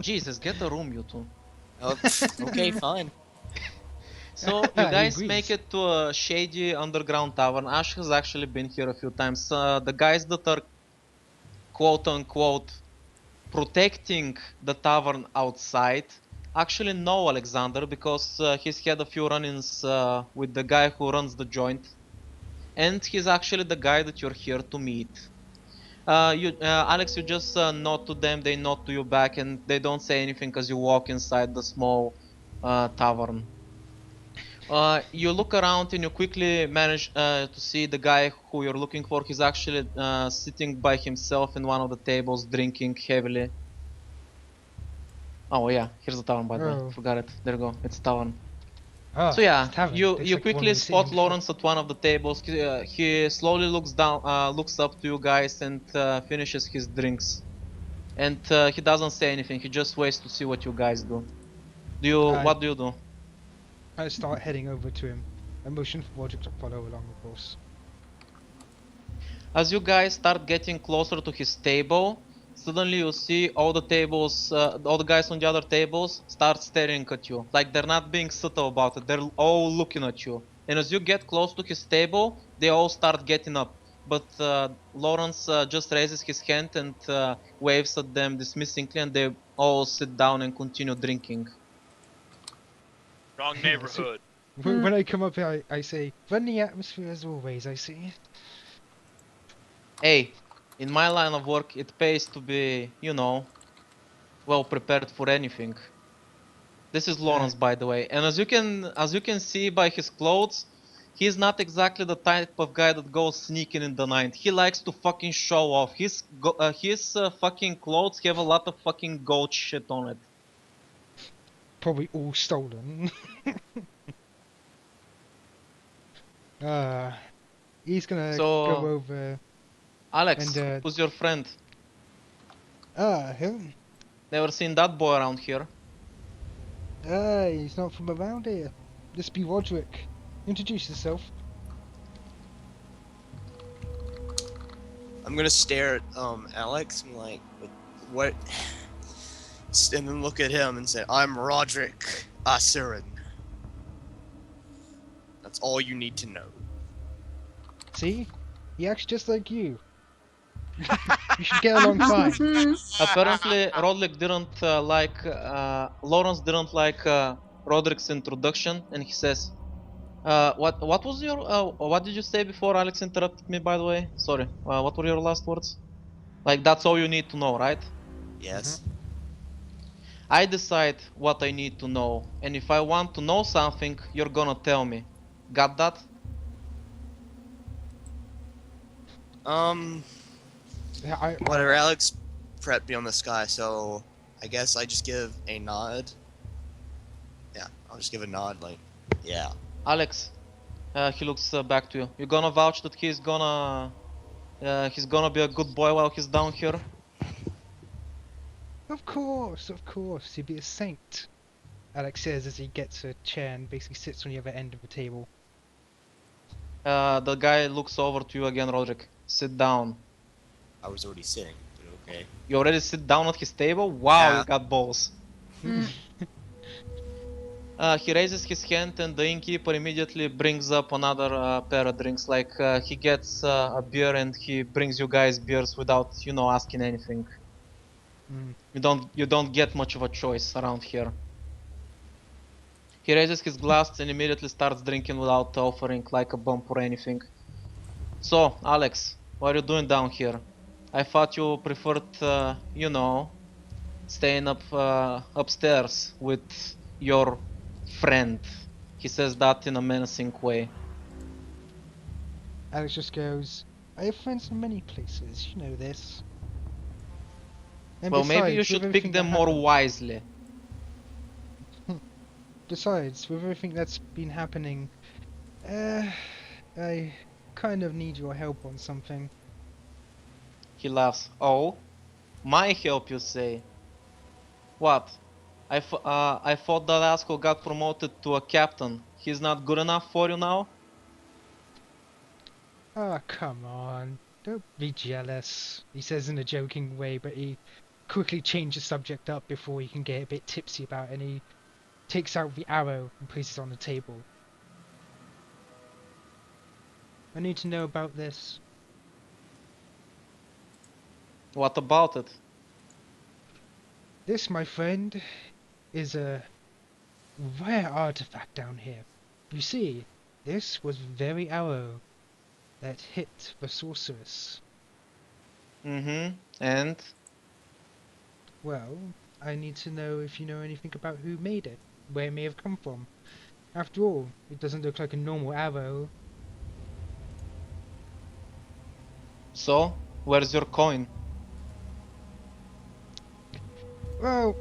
Jesus, get a room, you two. oh, okay, fine. So you He guys make agrees. it to a shady underground tavern. Ash has actually been here a few times. The guys that are quote unquote protecting the tavern outside actually know Alexander because he's had a few run-ins with the guy who runs the joint, and he's actually the guy that you're here to meet. Alex, you just nod to them, they nod to you back, and they don't say anything as you walk inside the small tavern. You look around and you quickly manage to see the guy who you're looking for. He's actually sitting by himself in one of the tables, drinking heavily. Oh yeah, here's the tavern by the way. Oh. Forgot it. There you go. It's a tavern. Oh, So it's yeah, a tavern. you Looks you like the one we quickly were sitting spot in before. Lawrence at one of the tables. He slowly looks down, looks up to you guys, and finishes his drinks. And he doesn't say anything. He just waits to see what you guys do. I What do you do? I start heading over to him. I motion for Roderick to follow along, of course. As you guys start getting closer to his table, suddenly you see all the tables, all the guys on the other tables start staring at you. Like they're not being subtle about it, they're all looking at you. And as you get close to his table, they all start getting up. But Lawrence just raises his hand and waves at them dismissingly, and they all sit down and continue drinking. Wrong So, neighborhood. when I come up here, I say, run the atmosphere as always, I see. Hey, in my line of work, it pays to be, well prepared for anything. This is Lawrence, by the way, and as you can see by his clothes, he's not exactly the type of guy that goes sneaking in the night. He likes to fucking show off. His fucking clothes have a lot of fucking gold shit on it. Probably all stolen. uh, he's gonna go So, over Alex, and who's your friend? him. Never seen that boy around here. He's not from around here. This be Roderick. Introduce yourself. I'm gonna stare at Alex and like, what? And then look at him and say, "I'm Roderick Asurin." That's all you need to know. See? He acts just like you. You should get along fine. Apparently, Roderick didn't Lawrence didn't like Roderick's introduction, and he says, what did you say before Alex interrupted me? By the way, sorry. What were your last words? Like that's all you need to know, right? Yes. I decide what I need to know, and if I want to know something, you're gonna tell me. Got that? Yeah, Whatever. Alex prepped me on this guy, so I guess I just give a nod. Yeah, I'll just give a nod, like, yeah. Alex, he looks back to you. You gonna vouch that he's gonna be a good boy while he's down here? Of course. He'd be a saint. Alex says as he gets a chair and basically sits on the other end of the table. The guy looks over to you again, Roderick. Sit down. I was already sitting, but okay. You already sit down at his table? Wow, Yeah. you got balls. He raises his hand and the innkeeper immediately brings up another pair of drinks. Like he gets a beer and he brings you guys beers without, asking anything. You don't get much of a choice around here. He raises his glass and immediately starts drinking without offering like a bump or anything. So, Alex, what are you doing down here? I thought you preferred, staying upstairs with your friend. He says that in a menacing way. Alex just goes, I have friends in many places, you know this. And Well, maybe you besides, with should pick everything them that more happened- wisely. Besides, with everything that's been happening, I kind of need your help on something. He laughs. Oh? My help, you say? What? I thought that asshole got promoted to a captain. He's not good enough for you now? Ah, come on. Don't be jealous. He says in a joking way, but he quickly changes the subject up before he can get a bit tipsy about it, and he takes out the arrow and places it on the table. I need to know about this. What about it? This, my friend, is a rare artifact down here. You see, this was the very arrow that hit the sorceress. Mm-hmm. And? Well, I need to know if you know anything about who made it, where it may have come from. After all, it doesn't look like a normal arrow. So, where's your coin? Well,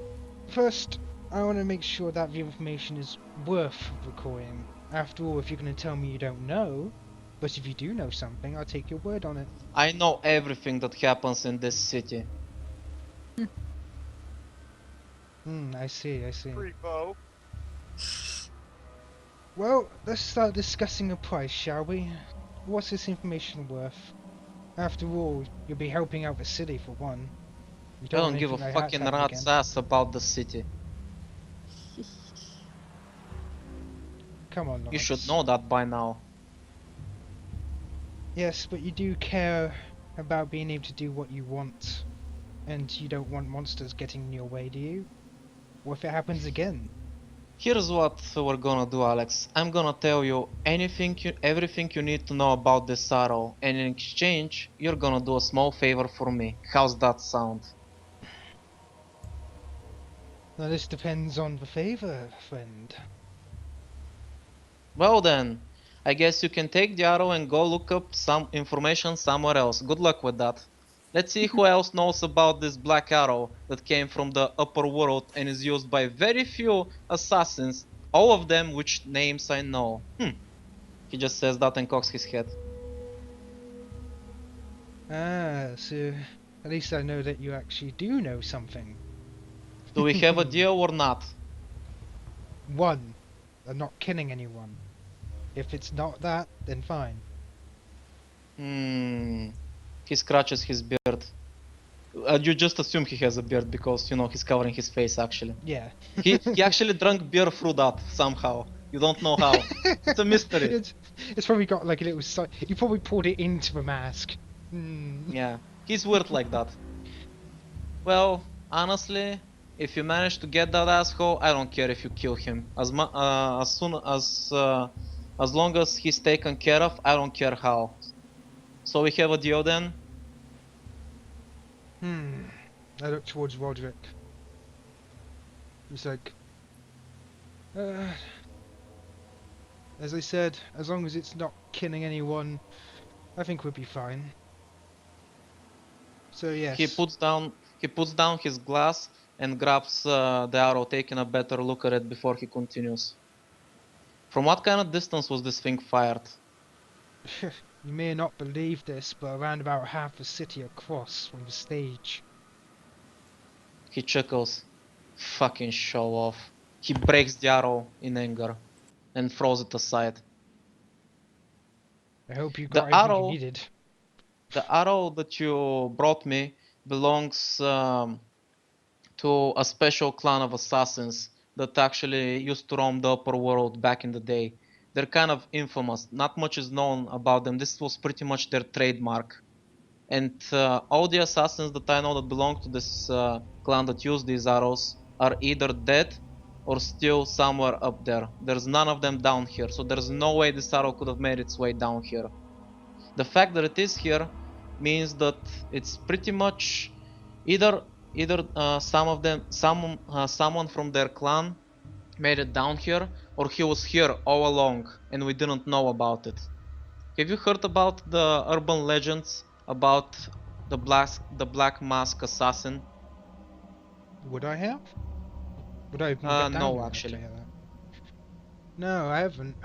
first, I want to make sure that the information is worth the coin. After all, if you're going to tell me you don't know, but if you do know something, I'll take your word on it. I know everything that happens in this city. I see, I see. Primo. Well, let's start discussing a price, shall we? What's this information worth? After all, you'll be helping out the city for one. You I don't don't want give a anything like that to fucking happen rat's again. ass about the city. Come on, You should Lawrence. know that by now. Yes, but you do care about being able to do what you want. And you don't want monsters getting in your way, do you? What if it happens again? Here's what we're gonna do, Alex. I'm gonna tell you everything you need to know about this arrow, and in exchange, you're gonna do a small favor for me. How's that sound? Now this depends on the favor, friend. Well then, I guess you can take the arrow and go look up some information somewhere else. Good luck with that. Let's see who else knows about this black arrow that came from the upper world and is used by very few assassins, all of them which names I know. He just says that and cocks his head. Ah, so at least I know that you actually do know something. Do we have a deal or not? One, I'm not killing anyone. If it's not that, then fine. He scratches his beard. You just assume he has a beard because, you know, he's covering his face actually. Yeah. He actually drank beer through that somehow. You don't know how. It's a mystery. It's probably got like a little. You probably poured it into the mask. Yeah, he's weird like that. Well, honestly, if you manage to get that asshole, I don't care if you kill him. As long as he's taken care of, I don't care how. So we have a deal then? I look towards Roderick. He's like, as I said, as long as it's not killing anyone, I think we'll be fine. So yes. He puts down his glass and grabs the arrow, taking a better look at it before he continues. From what kind of distance was this thing fired? You may not believe this, but around about half the city across from the stage. He chuckles. Fucking show off. He breaks the arrow in anger and throws it aside. I hope you The got everything you arrow, needed. the arrow that you brought me belongs to a special clan of assassins that actually used to roam the upper world back in the day. They're kind of infamous. Not much is known about them. This was pretty much their trademark. And all the assassins that I know that belong to this clan that use these arrows are either dead or still somewhere up there. There's none of them down here, so there's no way this arrow could have made its way down here. The fact that it is here means that it's pretty much either someone from their clan made it down here, or he was here all along and we didn't know about it. Have you heard about the urban legends about the Black Mask Assassin? Would I have? Would I even get down No, here? I'll tell actually. you that. No, I haven't.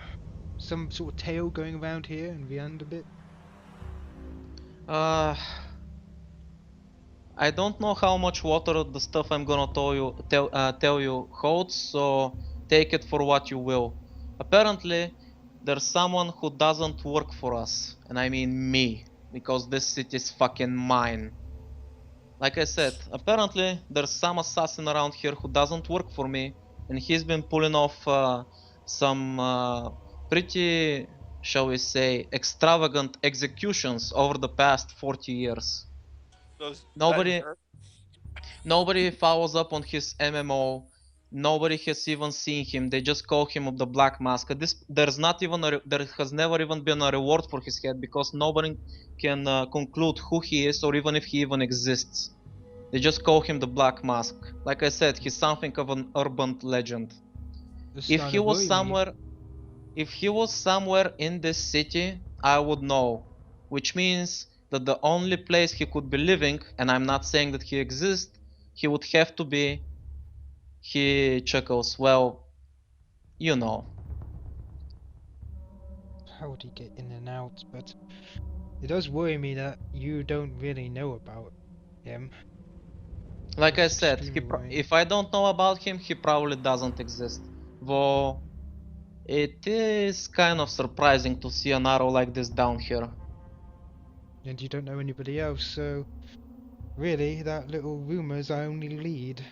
Some sort of tale going around here in the end a bit. Uh, I don't know how much water the stuff I'm gonna tell you holds, so take it for what you will. Apparently, there's someone who doesn't work for us, and I mean me, because this city's fucking mine. Like I said, apparently there's some assassin around here who doesn't work for me, and he's been pulling off some pretty, shall we say, extravagant executions over the past 40 years. Those Nobody Nobody follows up on his MMO. Nobody has even seen him. They just call him the Black Mask. There's not even there has never even been a reward for his head because nobody can conclude who he is or even if he even exists. They just call him the Black Mask. Like I said, he's something of an urban legend. It's If starting he to was worry me. somewhere, if he was somewhere in this city, I would know. Which means that the only place he could be living, and I'm not saying that he exists, he would have to be. He chuckles. Well, you know. How would he get in and out? But it does worry me that you don't really know about him. Like I It's said, extremely worrying. if I don't know about him, he probably doesn't exist. Though it is kind of surprising to see an arrow like this down here. And you don't know anybody else, so really, that little rumor's our only lead.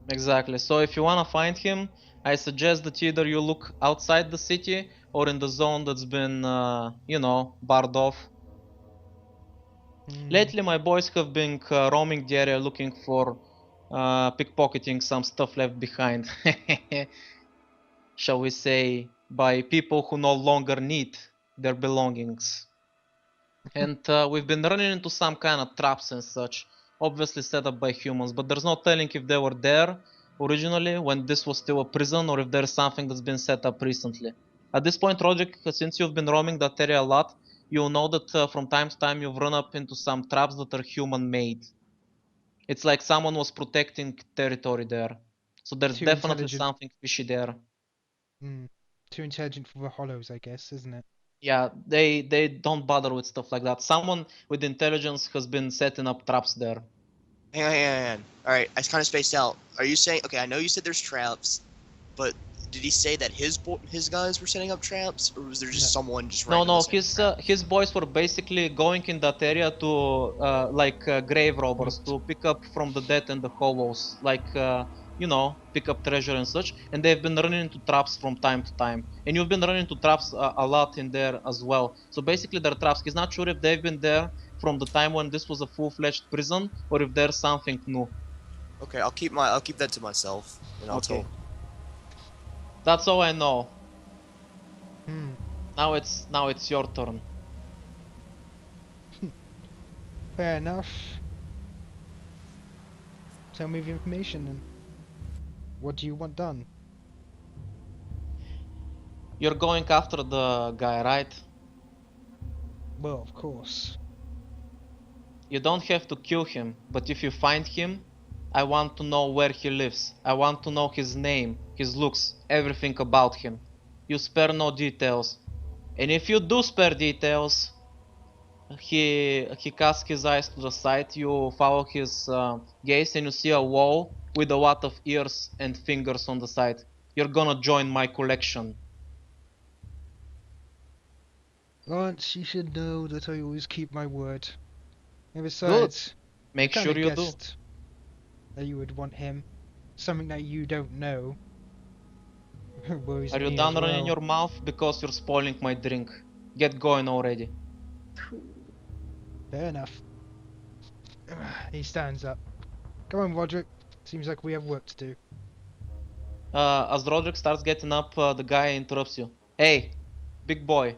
Exactly. So if you wanna find him, I suggest that either you look outside the city or in the zone that's been, barred off. Hmm. Lately, my boys have been roaming the area looking for pickpocketing some stuff left behind. Shall we say, by people who no longer need their belongings. And we've been running into some kind of traps and such, obviously set up by humans, but there's no telling if they were there originally when this was still a prison or if there's something that's been set up recently. At this point, Roderick, since you've been roaming that area a lot, you'll know that from time to time you've run up into some traps that are human made. It's like someone was protecting territory there. So there's Too definitely intelligent. something fishy there. Hmm. Too intelligent for the hollows, I guess, isn't it? Yeah, they don't bother with stuff like that. Someone with intelligence has been setting up traps there. Hang on. All right, I kind of spaced out. Are you saying? Okay, I know you said there's traps, but did he say that his guys were setting up traps, or was there No. just someone just No, randomly no, setting traps? his boys were basically going in that area to grave robbers Loot. to pick up from the dead and the hobos, pick up treasure and such. And they've been running into traps from time to time. And you've been running into traps a lot in there as well. So basically, they're traps. He's not sure if they've been there from the time when this was a full-fledged prison or if there's something new. Okay, I'll keep that to myself, and I'll Okay, tell. that's all I know. Hmm. Now it's your turn. Fair enough. Tell me the information then. What do you want done? You're going after the guy, right? Well, of course. You don't have to kill him, but if you find him, I want to know where he lives. I want to know his name, his looks, everything about him. You spare no details. And if you do spare details, he casts his eyes to the side, you follow his gaze and you see a wall with a lot of ears and fingers on the side. You're gonna join my collection. Lance, you should know that I always keep my word. And Good. besides, I Make kind sure of you do. guessed that you would want him. Something that you don't know worries Are you me done as running well. your mouth? Because you're spoiling my drink. Get going already. Fair enough. He stands up. Come on, Roderick. Seems like we have work to do. As Roderick starts getting up, the guy interrupts you. Hey, big boy.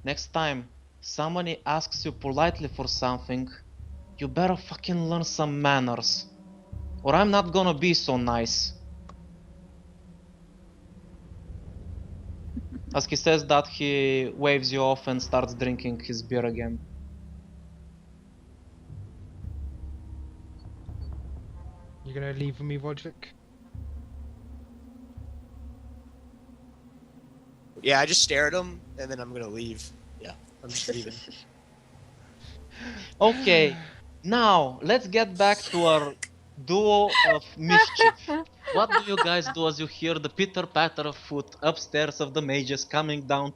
Next time somebody asks you politely for something, you better fucking learn some manners. Or I'm not gonna be so nice. As he says that, he waves you off and starts drinking his beer again. You gonna leave with me, Roderick? Yeah, I just stare at him, and then I'm gonna leave. Yeah, I'm just leaving. Okay, Now, let's get back to our duo of mischief. What do you guys do as you hear the pitter-patter of foot upstairs of the mages coming down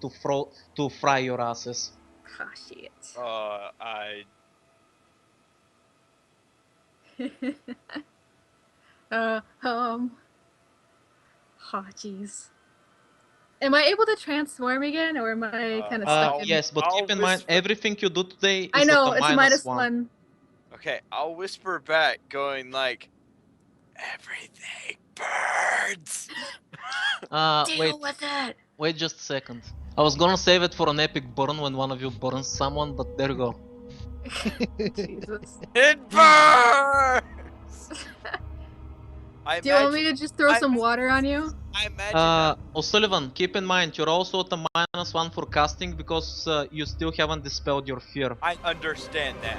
to fry your asses? Ah, shit. I Oh, jeez. Am I able to transform again, or am I kind of stuck in? Yes, but I'll keep in mind, whisper- everything you do today is I know, at it's a a minus -1. one. Okay, I'll whisper back, going like, "Everything burns." Deal with it! Wait just a second. I was gonna save it for an epic burn when one of you burns someone, but there you go. Jesus. It burns. I Do you want me imagine. to just throw I some imagine- water on you? I imagine that. O'Sullivan, keep in mind, you're also at a -1 for casting because you still haven't dispelled your fear. I understand that.